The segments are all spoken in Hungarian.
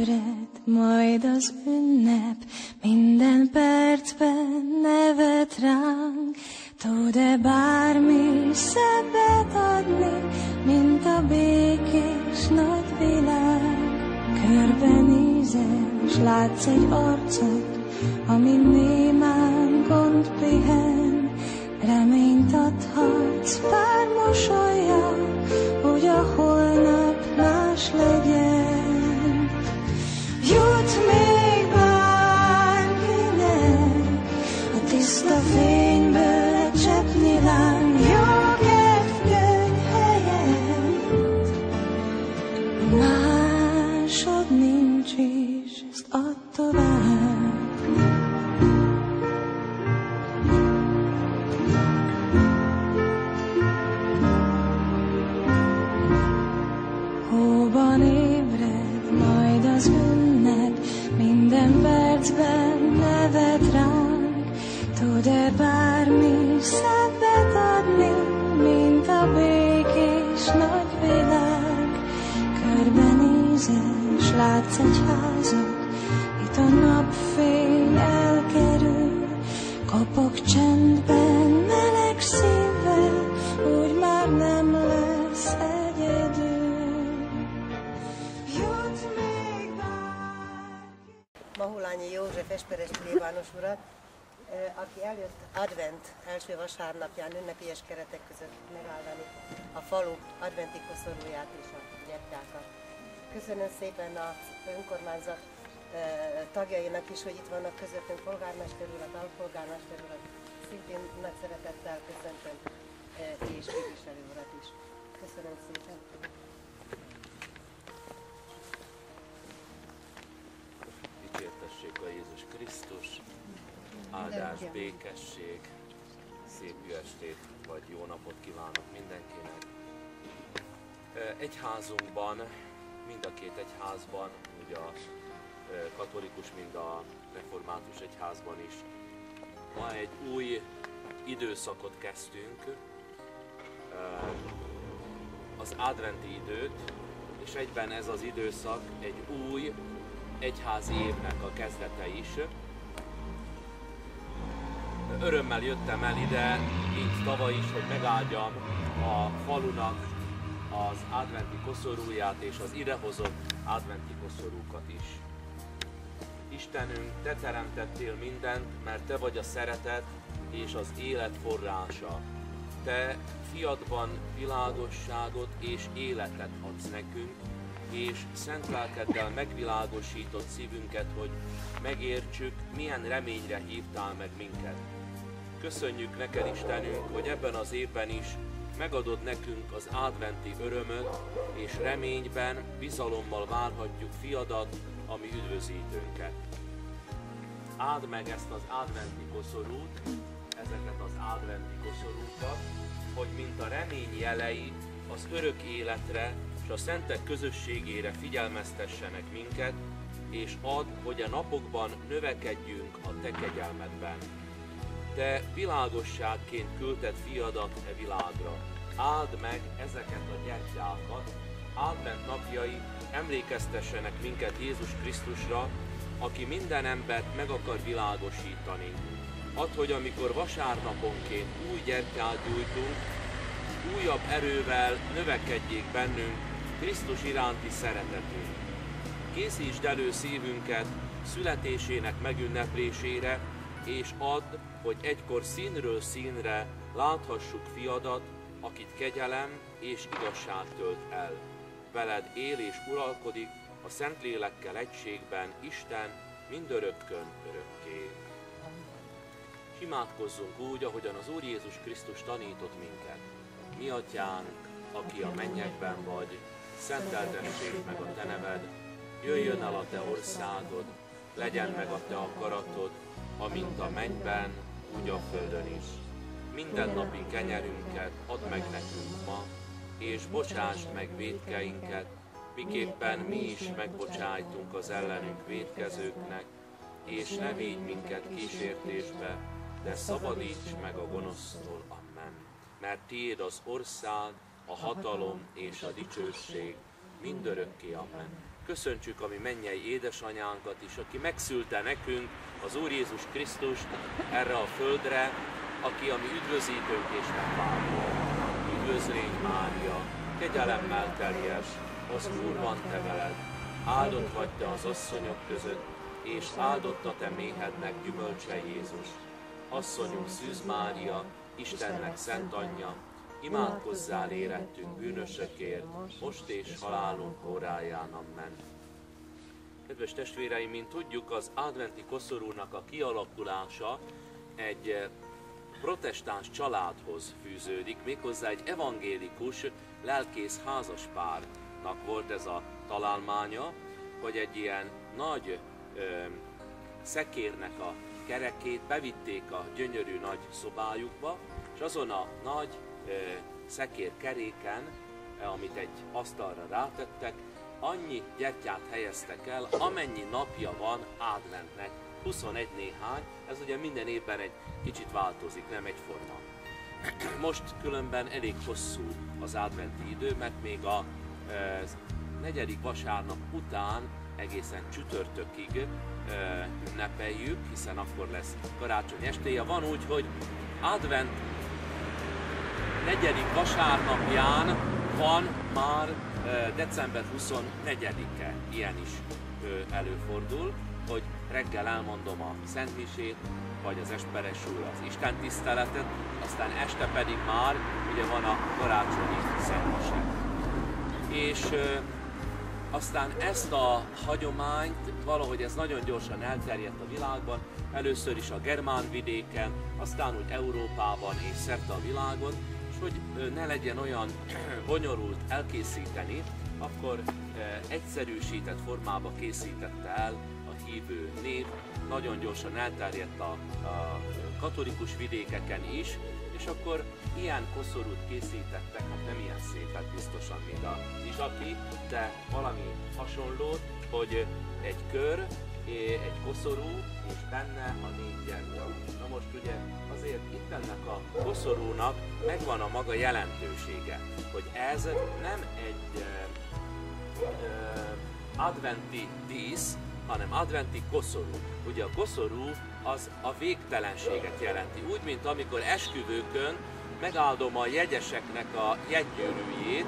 ébred majd az ünnep, minden percben nevet ránk. Tud-e bármi szebbet adni, mint a békés nagy világ? Körbenézel, s látsz egy arcot, ami némán gond pihen. Reményt adhatsz pár mosollyal, hogy a holnap más legyen. Jut még bárkinek a tiszta fényből egy cseppnyi láng, jó kedv helyett. Másod nincs is, ezt add tovább. Hóban ébred majd az ünnep, minden percben nevet ránk. Tud-e bármi szebbet adni, mint a békés nagy világ? Körbenézel, s látsz egy házat, itt a napfény elkerül. Kopog csendben, meleg szívvel, úgy már nem lesz egyedül. Jut még bárki. Mahulányi József Esperes plébános urat, aki eljött advent első vasárnapján ünnepélyes keretek között megáldani a falu adventi koszorúját és a gyertyákat. Köszönöm szépen az önkormányzat tagjainak is, hogy itt vannak közöttünk, polgármester urat, alpolgármester urat, szintén nagy szeretettel köszöntöm, és képviselő urat is. Köszönöm szépen! Dicsértessék a Jézus Krisztus, áldás, békesség, szép jó estét vagy jó napot kívánok mindenkinek. Egyházunkban, mind a két egyházban, ugye a katolikus, mind a református egyházban is ma egy új időszakot kezdtünk, az adventi időt, és egyben ez az időszak egy új egyházi évnek a kezdete is. Örömmel jöttem el ide, mint tavaly is, hogy megáldjam a falunak az adventi koszorúját és az idehozott adventi koszorúkat is. Istenünk, Te teremtettél mindent, mert Te vagy a szeretet és az élet forrása. Te fiadban világosságot és életet adsz nekünk, és szent lelkeddel megvilágosított szívünket, hogy megértsük, milyen reményre hívtál meg minket. Köszönjük neked, Istenünk, hogy ebben az évben is megadod nekünk az adventi örömöt, és reményben, bizalommal várhatjuk fiadat, a mi üdvözítőnket. Áld meg ezt az adventi koszorút, ezeket az adventi koszorúkat, hogy mint a remény jelei az örök életre és a szentek közösségére figyelmeztessenek minket, és add, hogy a napokban növekedjünk a Te kegyelmedben. Te világosságként küldted fiadat e világra. Áld meg ezeket a gyertyákat, advent napjai emlékeztessenek minket Jézus Krisztusra, aki minden embert meg akar világosítani. Add, hogy amikor vasárnaponként új gyertyát gyújtunk, újabb erővel növekedjék bennünk Krisztus iránti szeretetünk. Készítsd elő szívünket születésének megünneplésére, és add, hogy egykor színről színre láthassuk fiadat, akit kegyelem és igazság tölt el. Veled él és uralkodik a Szentlélekkel egységben Isten mindörökkön örökké. És imádkozzunk úgy, ahogyan az Úr Jézus Krisztus tanított minket. Mi atyánk, aki a mennyekben vagy, szenteltessék meg a te neved, jöjjön el a te országod, legyen meg a te akaratod, amint a mennyben, úgy a földön is. Minden napi kenyerünket add meg nekünk ma, és bocsásd meg vétkeinket, miképpen mi is megbocsájtunk az ellenünk vétkezőknek, és ne védj minket kísértésbe, de szabadíts meg a gonosztól. Amen. Mert tiéd az ország, a hatalom és a dicsőség mindörökké. Amen. köszöntsük a mi mennyei édesanyánkat is, aki megszülte nekünk az Úr Jézus Krisztust erre a földre, aki a mi üdvözítőnk és megváltó. Üdvözlégy Mária, kegyelemmel teljes, az Úr van te veled, áldott vagy te az asszonyok között, és áldott a te méhednek gyümölcse Jézus. Asszonyunk Szűz Mária, Istennek szent anyja, imádkozzál érettünk bűnösökért, most és halálunk óráján. Amen. Kedves testvéreim, mint tudjuk, az adventi koszorúnak a kialakulása egy protestáns családhoz fűződik, méghozzá egy evangélikus lelkész házaspárnak volt ez a találmánya, hogy egy ilyen nagy szekérnek a kerekét bevitték a gyönyörű nagy szobájukba, és azon a nagy szekér keréken, amit egy asztalra rátettek, annyi gyertyát helyeztek el, amennyi napja van adventnek, 21 néhány, ez ugye minden évben egy kicsit változik, nem egyforma. Most különben elég hosszú az adventi idő, mert még a 4. vasárnap után egészen csütörtökig ünnepeljük, hiszen akkor lesz karácsony estéje. Van úgy, hogy advent 4. vasárnapján van már december 24-e, ilyen is előfordul, hogy reggel elmondom a szentmisét, vagy az esperesül az Isten tiszteletet, aztán este pedig már ugye van a karácsonyi szentmise. És aztán ezt a hagyományt valahogy ez nagyon gyorsan elterjedt a világban, először is a germán vidéken, aztán úgy Európában és szerte a világon, és hogy ne legyen olyan bonyolult elkészíteni, akkor egyszerűsített formába készítette el a hívő nép, nagyon gyorsan elterjedt a katolikus vidékeken is, és akkor ilyen koszorút készítettek, hát nem ilyen szépet biztosan, mint a izsaki, de valami hasonlót, hogy egy kör, egy koszorú, és benne a 4 gyertya. Na most ugye azért itt ennek a koszorúnak megvan a maga jelentősége, hogy ez nem egy adventi dísz, hanem adventi koszorú. Ugye a koszorú az a végtelenséget jelenti. Úgy, mint amikor esküvőkön megáldom a jegyeseknek a jegygyűrűjét,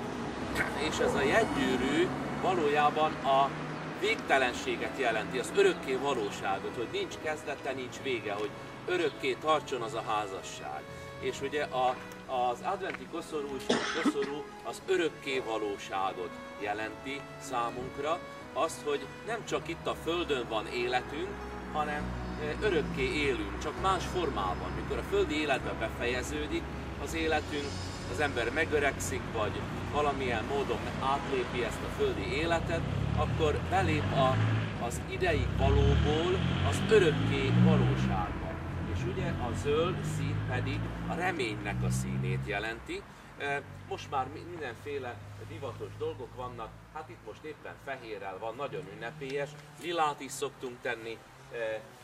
és ez a jegygyűrű valójában a végtelenséget jelenti, az örökké valóságot, hogy nincs kezdete, nincs vége, hogy örökké tartson az a házasság. És ugye az adventi koszorú az örökké valóságot jelenti számunkra, azt, hogy nem csak itt a Földön van életünk, hanem örökké élünk, csak más formában. Mikor a földi életben befejeződik az életünk, az ember megöregszik, vagy valamilyen módon átlépi ezt a földi életet, akkor belép az ideig valóból az örökké valóságba. És ugye a zöld szín pedig a reménynek a színét jelenti. Most már mindenféle divatos dolgok vannak, hát itt most éppen fehérrel van, nagyon ünnepélyes, lilát is szoktunk tenni,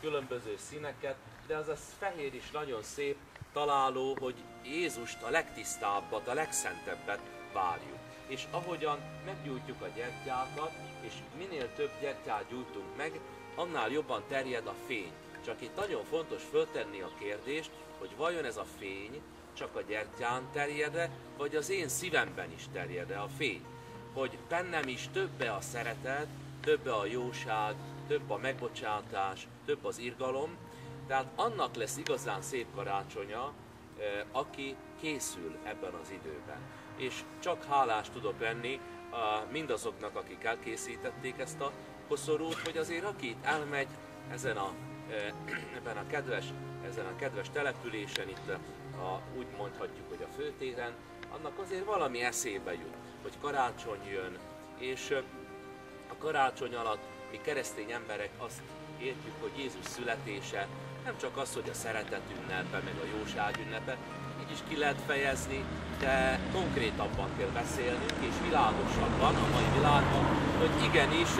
különböző színeket, de az fehér is nagyon szép, találó, hogy Jézust a legtisztábbat, a legszentebbet várjuk. És ahogyan meggyújtjuk a gyertyákat, és minél több gyertyát gyújtunk meg, annál jobban terjed a fény. Csak itt nagyon fontos föltenni a kérdést, hogy vajon ez a fény csak a gyertyán terjed-e, vagy az én szívemben is terjed-e a fény. Hogy bennem is többe a szeretet, többe a jóság, több a megbocsátás, több az irgalom. Tehát annak lesz igazán szép karácsonya, aki készül ebben az időben. És csak hálás tudok lenni mindazoknak, akik elkészítették ezt a koszorút, hogy azért aki itt elmegy ezen a kedves településen, itt úgy mondhatjuk, hogy a főtéren, annak azért valami eszébe jut, hogy karácsony jön, és a karácsony alatt mi keresztény emberek azt értjük, hogy Jézus születése nem csak az, hogy a szeretet ünnepe, meg a jóság ünnepe, így is ki lehet fejezni, de konkrétabban kell beszélnünk, és világosabban a mai világban, hogy igenis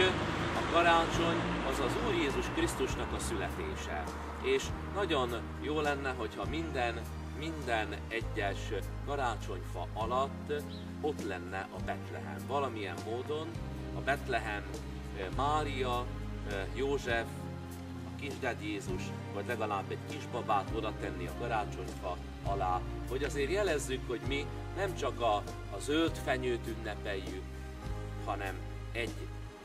a karácsony az az Úr Jézus Krisztusnak a születése. És nagyon jó lenne, hogyha minden egyes karácsonyfa alatt ott lenne a Betlehem. Valamilyen módon a Betlehem Mária, József, a kisded Jézus, vagy legalább egy kisbabát oda tenni a karácsonyfa alá, hogy azért jelezzük, hogy mi nem csak a zöld fenyőt ünnepeljük, hanem egy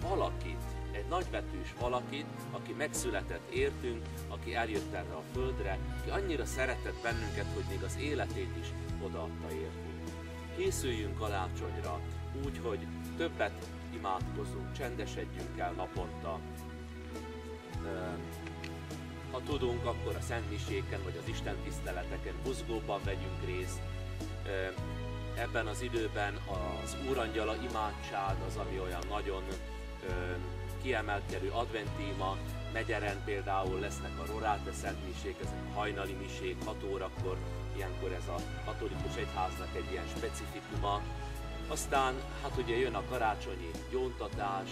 valakit, egy nagybetűs valakit, aki megszületett értünk, aki eljött erre a földre, aki annyira szeretett bennünket, hogy még az életét is odaadta értünk. Készüljünk karácsonyra úgy, hogy többet imádkozunk, csendesedjünk el naponta. Ha tudunk, akkor a szentmiséken vagy az istentiszteleteken buzgóban vegyünk részt. Ebben az időben az Úrangyala imádság az, ami olyan nagyon kiemelkedő adventíma. Megyeren például lesznek a Rorate szentmisék, ezek a hajnali misék, 6 órakor, ilyenkor ez a katolikus egyháznak egy ilyen specifikuma. Aztán hát ugye jön a karácsonyi gyóntatás,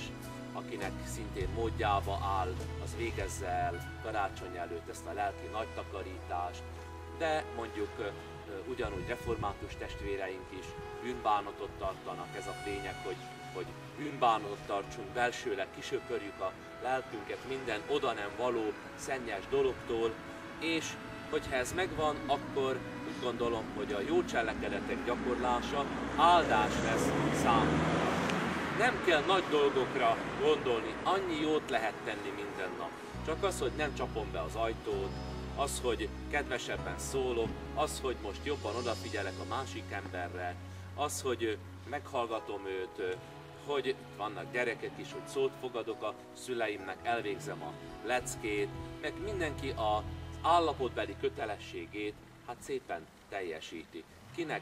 akinek szintén módjába áll, az végezze el karácsony előtt ezt a lelki nagy takarítást, de mondjuk ugyanúgy református testvéreink is bűnbánatot tartanak, ez a lényeg, hogy bűnbánatot tartsunk, belsőleg kisöpörjük a lelkünket minden oda nem való szennyes dologtól, és hogyha ez megvan, akkor úgy gondolom, hogy a jó cselekedetek gyakorlása áldás lesz számunkra. Nem kell nagy dolgokra gondolni, annyi jót lehet tenni minden nap. Csak az, hogy nem csapom be az ajtót, az, hogy kedvesebben szólok, az, hogy most jobban odafigyelek a másik emberre, az, hogy meghallgatom őt, hogy vannak gyerekek is, hogy szót fogadok a szüleimnek, elvégzem a leckét, meg mindenki az állapotbeli kötelességét hát szépen teljesíti.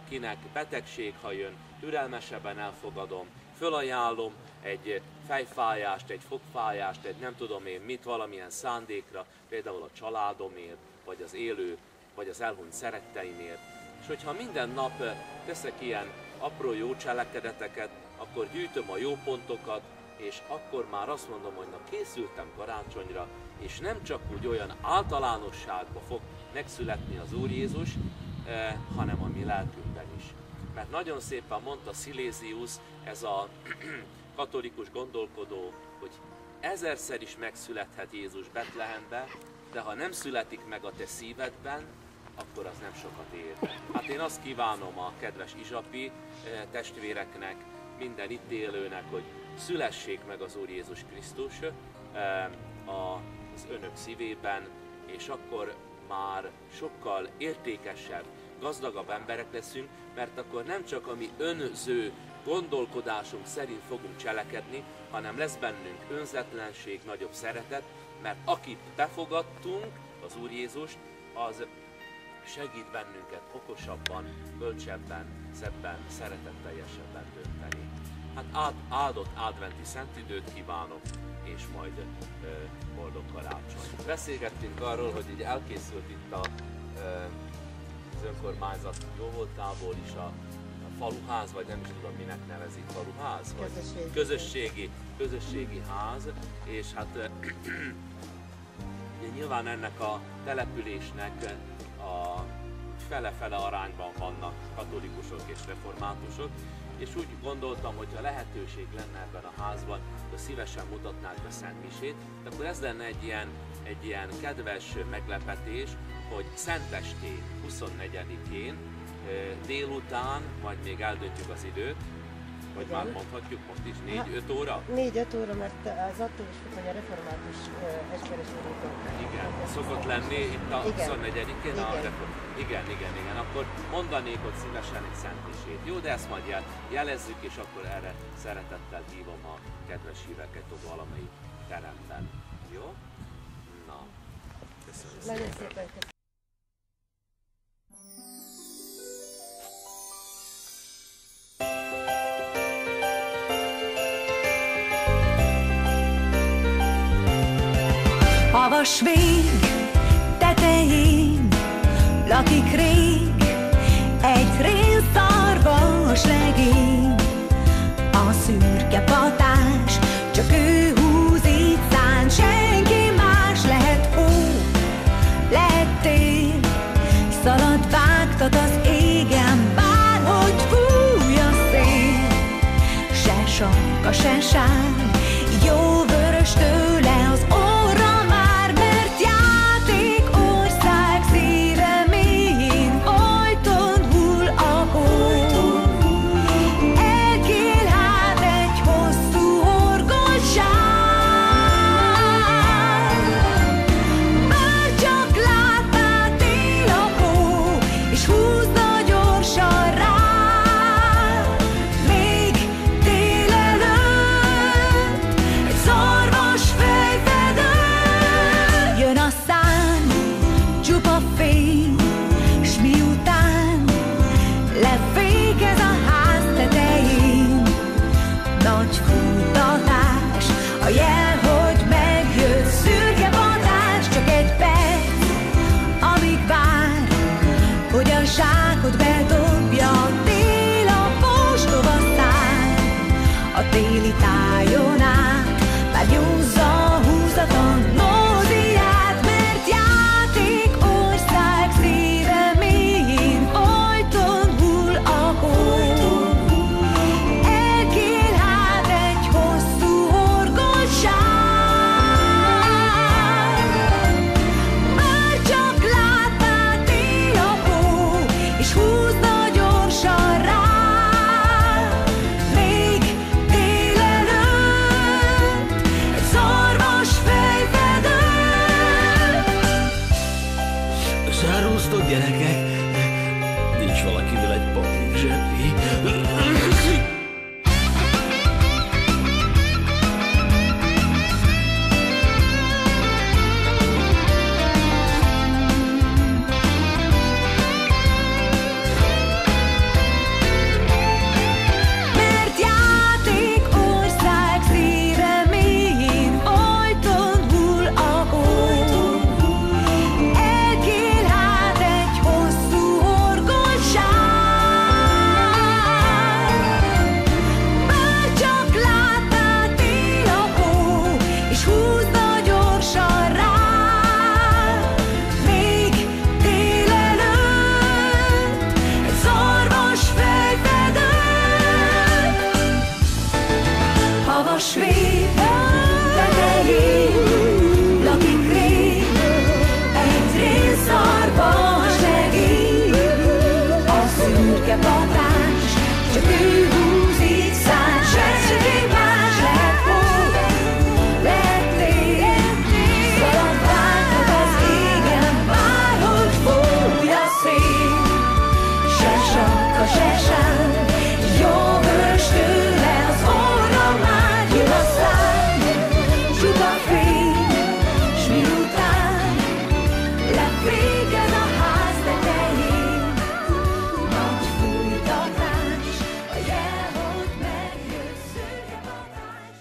Kinek betegség, ha jön, türelmesebben elfogadom, fölajánlom egy fejfájást, egy fogfájást, egy nem tudom én mit, valamilyen szándékra, például a családomért, vagy az élő, vagy az elhunyt szeretteimért. És hogyha minden nap teszek ilyen apró jó cselekedeteket, akkor gyűjtöm a jó pontokat, és akkor már azt mondom, hogy na készültem karácsonyra, és nem csak úgy olyan általánosságba fog megszületni az Úr Jézus, hanem a mi lelkünkben is. Mert nagyon szépen mondta Szilézius, ez a katolikus gondolkodó, hogy 1000-szer is megszülethet Jézus Betlehembe, de ha nem születik meg a te szívedben, akkor az nem sokat ér. Hát én azt kívánom a kedves izsapi testvéreknek, minden itt élőnek, hogy szülessék meg az Úr Jézus Krisztus az önök szívében, és akkor már sokkal értékesebb, gazdagabb emberek leszünk, mert akkor nem csak a mi önző gondolkodásunk szerint fogunk cselekedni, hanem lesz bennünk önzetlenség, nagyobb szeretet, mert akit befogadtunk, az Úr Jézust, az segít bennünket okosabban, bölcsebben, szebben, szeretetteljesebben dönteni. Hát áldott adventi szentidőt kívánok, és majd boldog karácsony. Beszélgettünk arról, hogy így elkészült itt az önkormányzat jóvoltából is a faluház, vagy nem is tudom minek nevezik, faluház? Vagy közösségi ház, és hát nyilván ennek a településnek a fele-fele arányban vannak katolikusok és reformátusok, és úgy gondoltam, hogy ha lehetőség lenne ebben a házban, hogy szívesen mutatnák be szentmisét, de akkor ez lenne egy ilyen kedves meglepetés, hogy szentestén, 24-én délután, majd még eldöntjük az időt, vagy már mondhatjuk most is 4-5 óra? 4-5 óra, mert az attól is függ, hogy a református egykeres úrítól. Igen, szokott lenni itt a 24-én a református. Igen, akkor mondanék, hogy szívesen egy szentmisét. Jó, de ezt majd jelezzük, és akkor erre szeretettel hívom a kedves híveket a valamelyik teremben. Jó? Na, köszönöm szépen. Nagyon szépen köszönöm. A vasvég tetején lakik rég egy rénszarvas legény. A szürke patás, csak ő húz így szán, senki más. Lehet hó, lehet tél, szalad vágtat az égen, bárhogy fúj a szél. Se sarka, se sár, jó Jövős tőle az óra már, mert játék ország szíve mélyén folyton hull a hó. Elkél hát egy hosszú horgosság, bár csak látnál tél a hó, és húzna gyorsan rá. Még délelőtt egy szarvas fejfedő, jön a szám, csupa fény, s miután lefékez a ház tetején, nagy futtatás, a jel, hogy megjött szürke vadás. Csak egy perc, amíg vár, hogy a zsákot bedobja a tél, a postova szár. A téli tájon át már nyúzza húzatlan nódiát, mert játék ország szíve mélyén folyton hull a hó. Elkél hát egy hosszú horgosság, bár csak látnál tél a hó, és húzna gyorsan rá. Még délelőtt egy szarvas fejfedő. Záróztok, gyerekek? Nincs valakivel egy papír zsebbi. Mert játék ország szíve mélyén folyton hull a hó. Elkél hát egy hosszú horgosság, bár csak látnál tél a hó, és húzna gyorsan rá. Még délelőtt egy szarvas fejfedő. Havas vég tetején lakik rég egy rénszarvas legény. A szürke patás csak ő húz így szán, senki más. Lehet hó, lehet tél, szaladgálhat az égen, bárhogy fúj a szél. Se sapka, se sár, jövős tőle az óra már, jön a szám, csupa fény, s miután lefékez a ház tetején, nagy fújtatás, a jel, hogy megjött szürke vadás.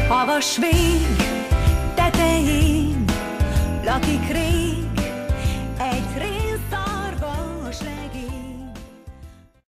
Havas vég tetején lakik rég